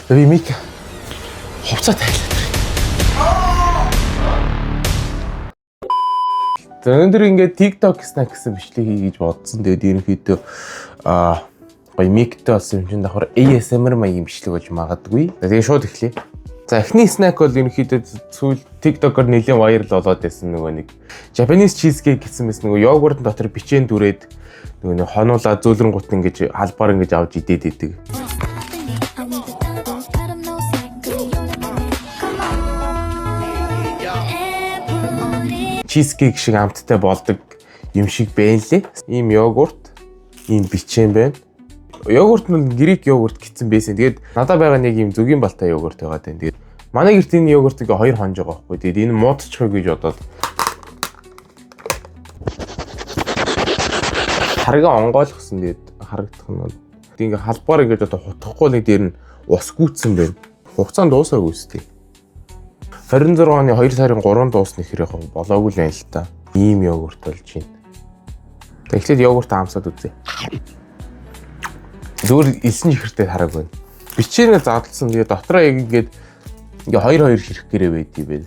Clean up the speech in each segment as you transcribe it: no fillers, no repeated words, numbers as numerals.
Би мик хувцас тайлаад. За өнөөдөр ингээд TikTok snack гэсэн бичлэг хий гэж бодсон. Тэгээд ерөнхийдөө гоё миктэй болсон юм чинь давхар ASMR маягийн бичлэг болж магадгүй. Тэгээд шууд эхлэе. За эхний snack бол ерөнхийдөө сүүл TikTok-оор нэлээд viral болоод байсан нөгөө нэг Japanese cheesecake гэсэн мэс нөгөө йогурт дотор бичэн дүрээд нөгөө хонуулаа зөөлрөнгут ингэж халбаар ингэж авч идээд идэг. Cheesecake шиг амттай болдог юм шиг байна лээ. Ийм йогурт, ийм бичэн байна. Йогурт нь грек йогурт гэсэн байсан. Тэгээд надад байгаа нэг ийм зүгийн балтай йогурт байгаа тань. Тэгээд манай гэрт энэ йогуртыг 2 хонж байгаа байхгүй. Тэгээд энэ муудчих гэж бодоод харгаа онгойлгосон. Тэгээд харагдах нь. Тэгээд ингээ халбаар ингэж одоо хутгахгүй нэг дээр нь ус гүйтсэн байна. Хугацаанд дуусаагүй үстэй. 26 оны 2 сарын 3-нд дуусна гэхээр болоогүй л байна л та. Ийм йогурт болж байна. Тэгэхдээ йогурт аамсаад үзье. Зүгээр элсэн чихэртэй хараг байна. Бичээнэ задлсан. Тэгээ дотроо яг ингээд ингээ 2 ширхэх гэрээ байдгийг байл.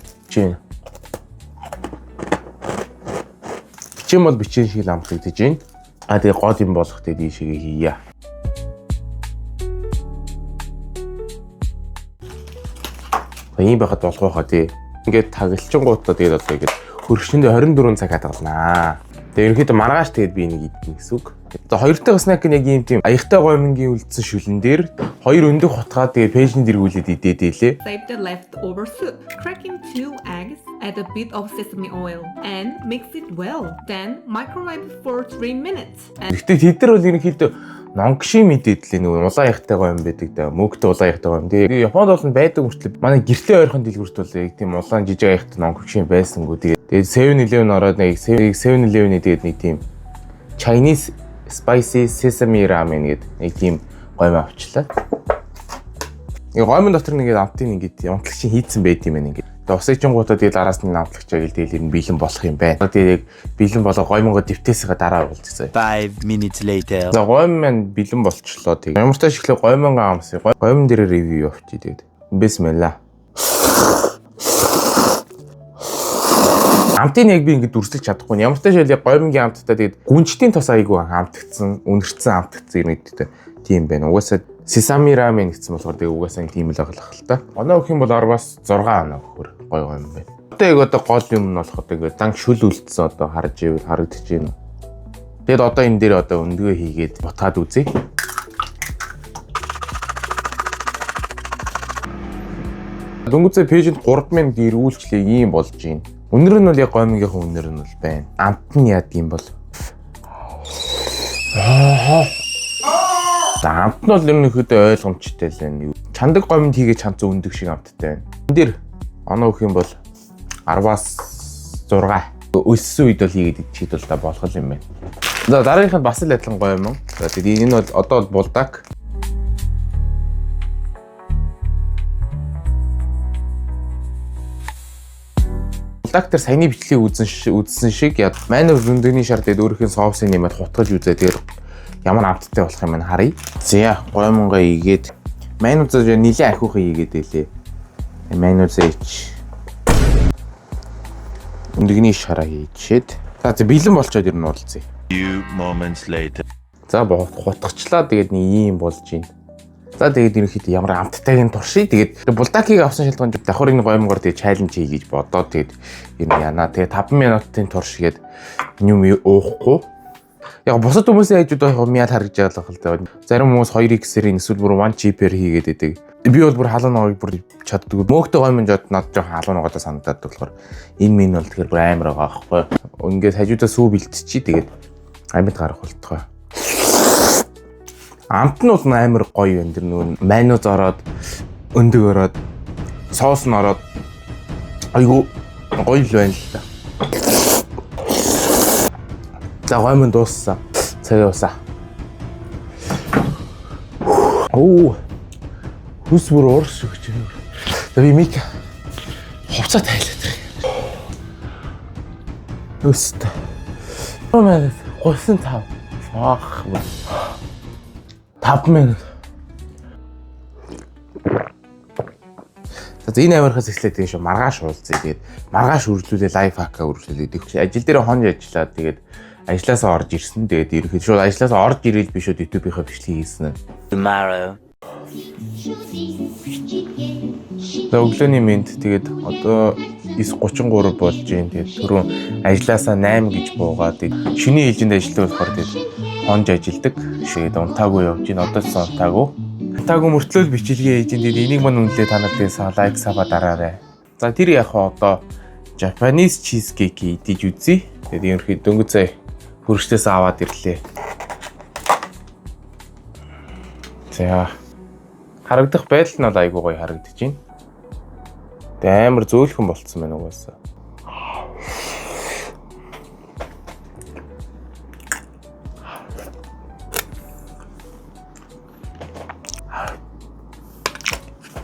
Бичээн бол бичээн шиг л амтлагдаж байна. Тэгээ гол юм болох тэ дийшээ хийя. Ийм байхад болох байхаа тий. Ингээд таглчингуудаа тэгээд одоо ингээд хөргөчнөд 24 цаг хадгалнаа. Тэгээд ерөнхийдөө маргааш тэгээд би нэг идэх гэсэн үг. Одоо хоёр дахь снэк нь яг ийм тийм аягтай гомингийн үлдсэн шүлэн дээр хоёр өндөх хутгаа тэгээд пэйжэнд дэргүүлээд идээд илээ. Save the leftover soup. Crack in 2 eggs, add a bit of sesame oil and mix it well. Then microwave for 3 minutes. Гэхдээ тэд нар бол ерөнхийдөө нонгшийн мэдээд лээ нөгөө улаан аягтай гом байдаг да. Мөгтэй улаан аягтай гом. Тэгээ Японд бол байдаг мөртлөө манай гэртээ ойрхон дэлгүрт бол яг тийм улаан жижиг аягтай нонгшийн байсангүй. Тэгээд 7-Eleven ороод нэг 7-Eleven-ийн тэгээд нэг тийм Chinese spicy sesame ramen гэдэг нэг тийм гом авчлаа. Нэг гомын дотор нэгээд амтын ингээд унтлагчийн хийцэн байд юм байна ингээд. Усычингуудаа тэгээд араас нь намтлагчаа гэл тэгээд ер нь бэлэн болох юм байна. Тэгээд яг бэлэн болоо гомингоо дэвтээсээ дараа уулзъя. 5 minutes later. За гомин маань бэлэн болчлоо тэгээд. Ямар ч ашиглах гомингаа амсъя. Гомин дээр ревю явуулчих тэгээд. Бисмилла. Амтын яг би ингээд дүрслэж чадахгүй. Ямар ч таашаал яг гомингийн амттаа тэгээд гүнжтийн тос айгүй амтгцсан, үнэрцэн амтгцсан юм гэдэг тийм байна. Угаасаа sesame ramen гэсэн болохоор тэгээд угаасаа тийм л аглах л та. Оноо өгөх юм бол 10-аас 6 оноо өгөхөр гоё юм байна. Одоо гол юм нь болохоор тэгээд дан шүл үлдсэн одоо харж ивэл харагдаж байна. Тэгээд одоо энэ дээр одоо өндгөө хийгээд ботгаад үзье. Дөнгөцөө пэйжэнд 3000 ирүүлчлээ ийм болж байна. Үнэр нь бол яг гомигийнхэн үнэр нь бол байна. Амт нь яад юм бол. За амт нь бол ерөнхийдөө ойлгомжтой л байна. Чандаг гоминд хийгээ чанц өндөг шиг амттай байна. Энд дэр оноо өгөх юм бол 10-аас 6 өссөн үед бол хийгээд идчихээд бол та болох юм байна. За дараагийнх нь бас л адилхан гоё юм. За тэгээд энэ бол одоо бол булдаг. Булдаг төр саяны бичлэгийг үзсэн шиг яд манай зөндөгний шар тэгээд өөрийнх нь соусын нэмээд хутгаж үзээ. Тэгээд ямар амттай болох юм бэ харъя. За гомонго игээд майнуудаа нилээ ахиухан игээд байлээ. Майнуудаа ич. Өндөгний шараа хийчихэд. За бэлэн болчоод ер нь уулзъя. Few moments later. За хутгачлаа тэгээд нэг ийм болж байна. За тэгээд ерөнхийдөө ямар амттайг нь туршия. Тэгээд булдакийг авсан шалтгаан давхар энэ гомонгоор тэгээд чаленж хий гэж бодоод тэгээд ер нь яана. Тэгээд 5 минутын турш гээд юм уухгүй. Яг бусад хүмүүсийн хажууд байх мяд харагдж байгаа л да. Зарим хүмүүс 2x-ээр эсвэл бүр 1 chip-ээр хийгээд идэг. Би бол бүр халуун ногыг бүр чаддаг. Мөөгтэй гомын жод над жоох халуун ногоодоо санагдаад болохоор энэ минь бол тэгэхээр бүр амар байгаа аахгүй. Ингээд хажуудаа сүү бэлтчихий тэгээд амьд гарах болтгоо. Амт нь бол амар гоё юм. Тэр нөгөө майонез ороод өндөг ороод соус нь ороод айгу гоё л байна л да. За гомын дууссан. Цагаа усаа. Оо. Хүс бүр уурш өгч байна. За би мик хувцас тайлаад байна. Өстө. Омаа 35. Ах. 5 минут. За энэ амархаас эхлээд тэгээ шүү маргааш уулзъя. Тэгээд маргааш үргэлжлүүлээ лайф хакка үргэлжлүүлээд их ажил дээр хонж ажиллаад тэгээд ажлаасаа орж ирсэн. Тэгээд ерөөхдөө шууд ажлаасаа орж ирээл би шууд YouTube-ийнхаа бичлэгийг хийсэн. Tomorrow. За өглөөний мэнд тэгээд одоо 9:33 болж байна. Тэгээд түрүүн ажлаасаа 8 гэж буугаад шөнийн ээлжинд ажилладаг болохоор тэгээд хонж ажилдаг. Тэгээд унтаагүй явж байна. Одоо ч унтаагүй. Унтаагүй мөртлөө бичлэгээ хийж энэ энийг мань үнэлээ та нарт лайк сава дараарай. За тэр яг одоо Japanese cheesecake идэж үзье. Тэгээд ерөнхийдөө дөнгөж цай хөргөчтөөс аваад ирлээ. За харагдах байдал нь бол айгүй гоё харагдаж байна. Тэгээ амар зөөлхөн болцсон байна угаасаа.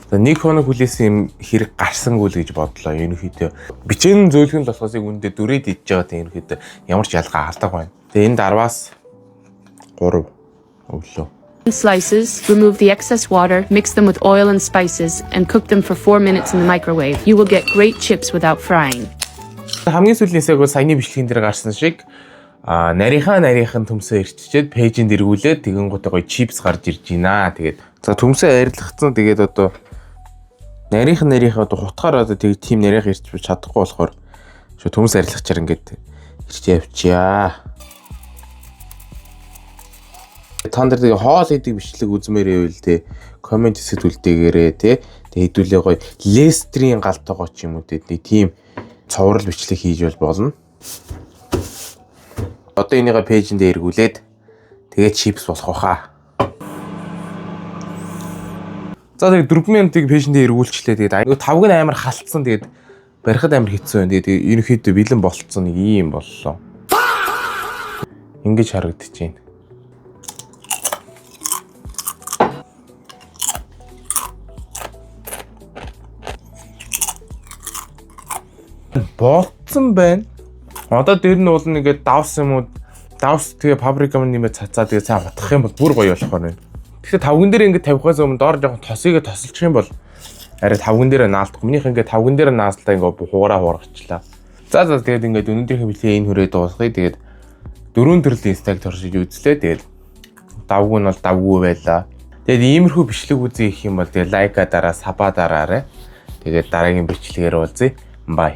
За нэг хоног хүлээсэн юм хэрэг гарсангүй л гэж бодлоо. Ерөнхийдөө бичэн зөөлхөн л болохоос үүндээ дүрээд идэж байгаа тийм ерөнхийдөө ямар ч ялгаа алдаг байна. Тэгээ энд 10-аас 3 өглөө. Slices, remove the excess water, mix them with oil and spices, and cook them for 4 minutes in the microwave. You will get great chips without frying. Хамгийн сүүлнээсээ саяны бичлэгэн дээр гарсан шиг нарийнхан төмсөө ирччихэд пэйжинд эргүүлээд тэгэн гутаа гоё чипс гарч ирж байна. Тэгээд за төмсөө арилгацсан. Тэгээд одоо нарийнхан одоо хутгаар одоо тэг тийм нарийнхан ирч чадахгүй болохоор шо төмс арилгачаар ингээд ирч явчаа. Танд дээр хоол идэг бичлэг үзмээр байвал те комент хэсэгт үлдээгээрээ те хэдүүлээ гоё лестрийн галтайгоо ч юм уу те тийм цоврал бичлэг хийж болно. Одоо энийгээ пэйжиндээ эргүүлээд тэгээд чипс болох баха. За тэгээд 4 минутыг пэйжиндээ эргүүлчлээ. Тэгээд 5 гэн амар халтсан. Тэгээд барихад амар хэцүү байна. Тэгээд ерөнхийдөө бэлэн болцсон нэг юм боллоо. Ингэж харагдаж байна. Болцсон байна. Одоо дээр нь бол нэгээд давс юм уу? Давс тэгээ паприка нэмээд цацаа тэгээ цаа хутгах юм бол бүр гоё болох байна. Тэгэхээр тавган дээр ингээд тавихаас өмнө доор жоохон тосыг тосолчих юм бол арай тавган дээр наалдах. Минийх ингээд тавган дээр наасалтаа ингээд хуураа хуургачлаа. За тэгээд ингээд өнөөдрийнхээ бичлэгээ энэ хүрээ дуусгая. Тэгээд 4 төрлийн стаг туршиж үзлээ. Тэгээд давгүй нь бол давгүй байлаа. Тэгээд иймэрхүү бичлэг үзье гэх юм бол тэгээд лайка дараа, саба дараарай. Тэгээд дараагийн бичлэгээр уулзъя. Bye.